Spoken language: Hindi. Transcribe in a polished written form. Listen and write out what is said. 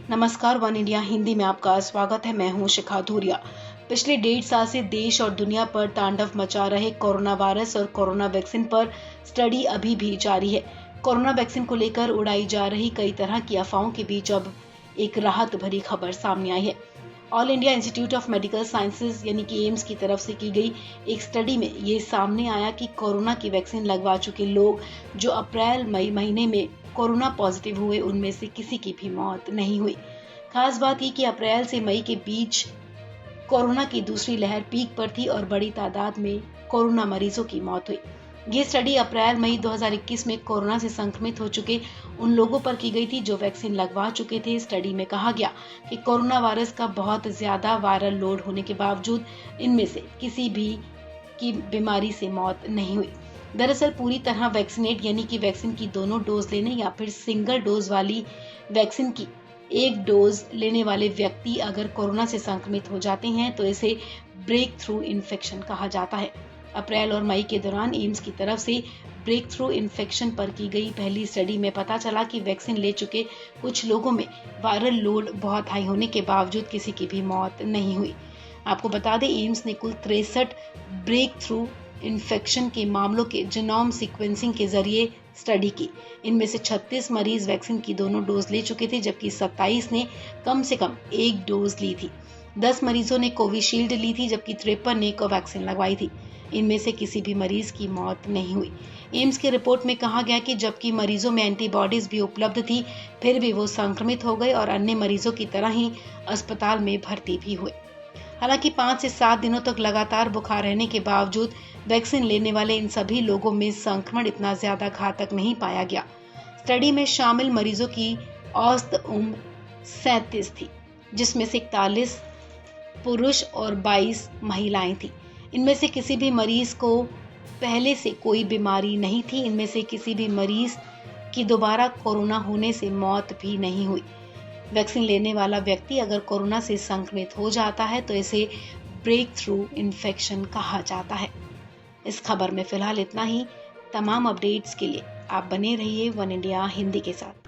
नमस्कार, वन इंडिया हिंदी में आपका स्वागत है। मैं हूं शिखा धूरिया। पिछले 1.5 साल से देश और दुनिया पर तांडव मचा रहे कोरोना वायरस और कोरोना वैक्सीन पर स्टडी अभी भी जारी है। कोरोना वैक्सीन को लेकर उड़ाई जा रही कई तरह की अफवाहों के बीच अब एक राहत भरी खबर सामने आई है। All India institute of medical sciences यानी कि एम्स की तरफ से की गई एक स्टडी में ये सामने आया कि कोरोना की वैक्सीन लगवा चुके लोग जो अप्रैल मई महीने में कोरोना पॉजिटिव हुए, उनमें से किसी की भी मौत नहीं हुई। खास बात ये कि अप्रैल से मई के बीच कोरोना की दूसरी लहर पीक पर थी और बड़ी तादाद में कोरोना मरीजों की मौत हुई। ये स्टडी अप्रैल मई 2021 में कोरोना से संक्रमित हो चुके उन लोगों पर की गई थी जो वैक्सीन लगवा चुके थे। स्टडी में कहा गया कि कोरोना वायरस का बहुत ज्यादा वायरल लोड होने के बावजूद इनमें से किसी भी की बीमारी से मौत नहीं हुई। दरअसल पूरी तरह वैक्सीनेट यानी कि वैक्सीन की दोनों डोज लेने या फिर सिंगल डोज वाली वैक्सीन की एक डोज लेने वाले व्यक्ति अगर कोरोना से संक्रमित हो जाते हैं तो इसे ब्रेक थ्रू इन्फेक्शन कहा जाता है। अप्रैल और मई के दौरान एम्स की तरफ से ब्रेक थ्रू इन्फेक्शन पर की गई पहली स्टडी में पता चला कि वैक्सीन ले चुके कुछ लोगों में वायरल लोड बहुत हाई होने के बावजूद किसी की भी मौत नहीं हुई। आपको बता दें, एम्स ने कुल 63 ब्रेक थ्रू इन्फेक्शन के मामलों के जीनोम सीक्वेंसिंग के जरिए स्टडी की। इनमें से 36 मरीज वैक्सीन की दोनों डोज ले चुके थे, जबकि 27 ने कम से कम एक डोज ली थी। 10 मरीजों ने कोविशील्ड ली थी, जबकि 53 ने कोवैक्सीन लगवाई थी। इनमें से किसी भी मरीज की मौत नहीं हुई। एम्स की रिपोर्ट में कहा गया कि जबकि मरीजों में एंटीबॉडीज भी उपलब्ध थी, फिर भी वो संक्रमित हो गए और अन्य मरीजों की तरह ही अस्पताल में भर्ती भी हुए। हालांकि 5 से 7 दिनों तक लगातार बुखार रहने के बावजूद वैक्सीन लेने वाले इन सभी लोगों में संक्रमण इतना ज्यादा घातक नहीं पाया गया। स्टडी में शामिल मरीजों की औसत उम्र 37 थी, जिसमें से 41 पुरुष और 22 महिलाएं थी। इनमें से किसी भी मरीज को पहले से कोई बीमारी नहीं थी। इनमें से किसी भी मरीज की दोबारा कोरोना होने से मौत भी नहीं हुई। वैक्सीन लेने वाला व्यक्ति अगर कोरोना से संक्रमित हो जाता है तो इसे ब्रेक थ्रू इन्फेक्शन कहा जाता है। इस खबर में फिलहाल इतना ही। तमाम अपडेट्स के लिए आप बने रहिए वन इंडिया हिंदी के साथ।